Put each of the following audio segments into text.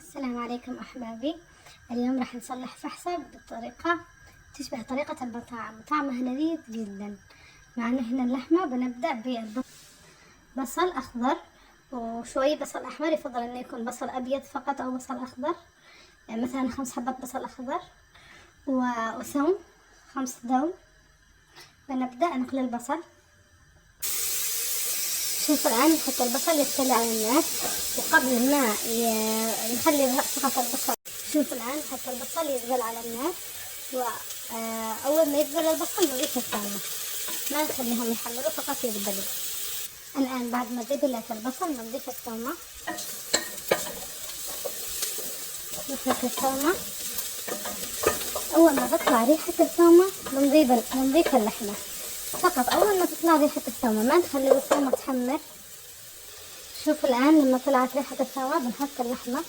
السلام عليكم أحبابي. اليوم راح نصلح فحصة بطريقة تشبه طريقة المطاعم، طعمها لذيذ جدا. معنا هنا اللحمة، بنبدأ ببصل أخضر وشوي بصل أحمر، يفضل أنه يكون بصل أبيض فقط أو بصل أخضر، يعني مثلا 5 حبات بصل أخضر وثوم 5 ثوم. بنبدأ نقلي البصل. شوف الآن نحط البصل يغلي على النار، وقبل ما نخلي فقط البصل، شوف الآن نحط البصل يغلي على النار، وأول ما يغلي البصل نضيف الثومة، ما نخليهم يحمروا، فقط يغلوا. الآن بعد ما غليت البصل نضيف الثومة، نحط الثومة. أول ما تطلع ريحة الثومة بنضيف اللحمة، فقط أول ما تطلع ريحة الثومة، ما نخلي الثومة تحمر. شوف الآن لما طلعت ريحة الثومة بنحط اللحمة.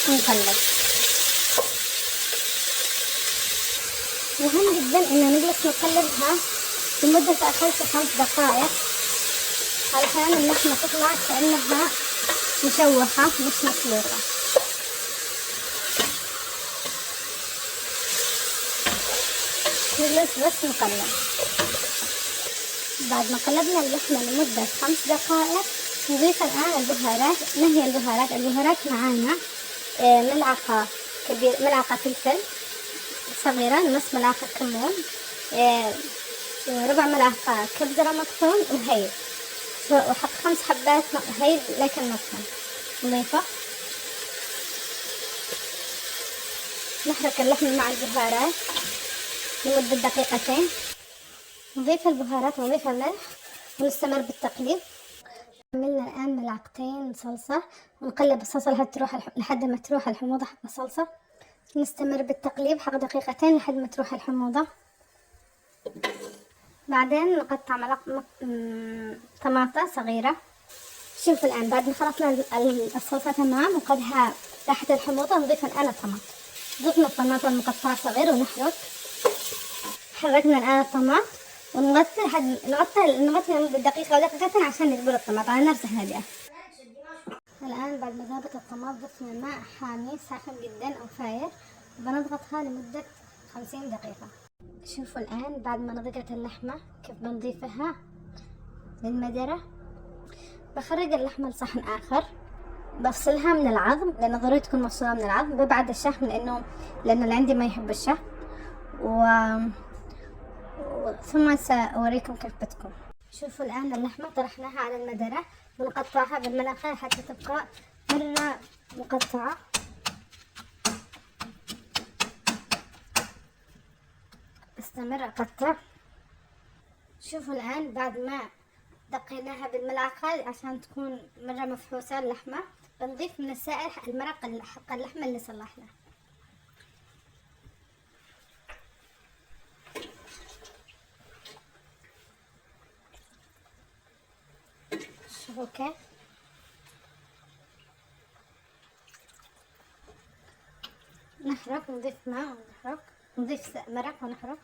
ونقلب. مهم جدا إن نجلس نقلبها لمدة أقل من 5 دقائق، علشان اللحمة تطلع كأنها مشوحة مش مسلوقة. نجلس بس نقلب. بعد ما قلبنا اللحمة لمدة 5 دقائق نضيف الآن البهارات. ما هي البهارات؟ البهارات معانا ملعقة كبيرة، ملعقة فلفل صغيرة، نص ملعقة كمون، ربع ملعقة كبزرة مطحون وهيل، وحط 5 حبات هيل لكن مطحون نضيفه. نحرك اللحمة مع البهارات لمدة 2 دقيقتين. نضيف البهارات ونضيف الملح ونستمر بالتقليب. عملنا الآن ملعقتين صلصة، ونقلب الصلصة لحد ما تروح الحموضة حق الصلصة. نستمر بالتقليب حق 2 دقيقتين لحد ما تروح الحموضة. بعدين نقطع طماطة صغيرة. شوف الآن بعد ما خلطنا الصلصة تمام وقدها راحت الحموضة، نضيف الآن الطماط. ضفنا الطماطة المقطعة صغير ونحرك. حركنا الآن الطماط ونغطي نغطي لمدة 1 دقيقة أو 2 دقيقتين عشان يذوب الطماط على نار هادئة. الآن بعد ما ذابت الطماط ضفنا ماء حامي ساخن جدا أو فاير، وبنضغطها لمدة 50 دقيقة. شوفوا الآن بعد ما نضجت اللحمة كيف بنضيفها للمدرة. بخرج اللحمة لصحن آخر، بفصلها من العظم لأنه ضروري تكون مفصولة من العظم، ببعد الشحم لأنه اللي عندي ما يحب الشحم، ثم سأوريكم كيف بتكون. شوفوا الآن اللحمة طرحناها على المدرة، ونقطعها بالملعقة حتى تبقى مرة مقطعة. استمر أقطع. شوفوا الآن بعد ما دقيناها بالملعقة عشان تكون مرة مفحوصة اللحمة، بنضيف من السائل المرق حق اللحمة اللي صلحناه. شوفوا كيف. نحرك، نضيف ماء ونحرك، نضيف مرق ونحرك.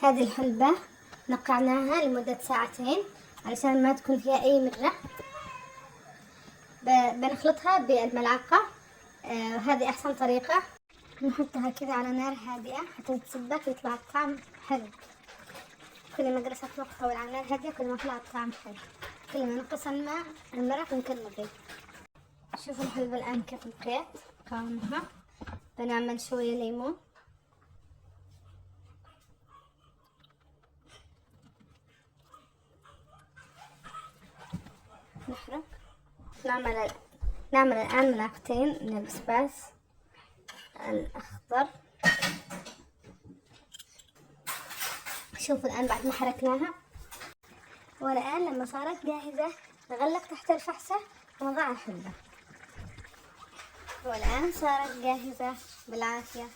هذه الحلبة نقعناها لمدة 2 ساعات علشان ما تكون فيها أي مرة. بنخلطها بالملعقة، وهذه أحسن طريقة. نحطها كذا على نار هادئة حتى تتسبك ويطلع الطعم حلو. كل ما جلست وقت طويل على نار هادئة كل ما طلع الطعم حلو. كل ما نقص الماء المرق نكمل نضيف. شوفوا الحلبة الآن كيف نقيت قوامها. بنعمل شوية ليمون، نحرك. نعمل الآن ملعقتين من البسباس الأخضر. شوفوا الآن بعد ما حركناها، والآن لما صارت جاهزة نغلق تحت الفحصة ونضع الحلبة، والآن صارت جاهزة بالعافية.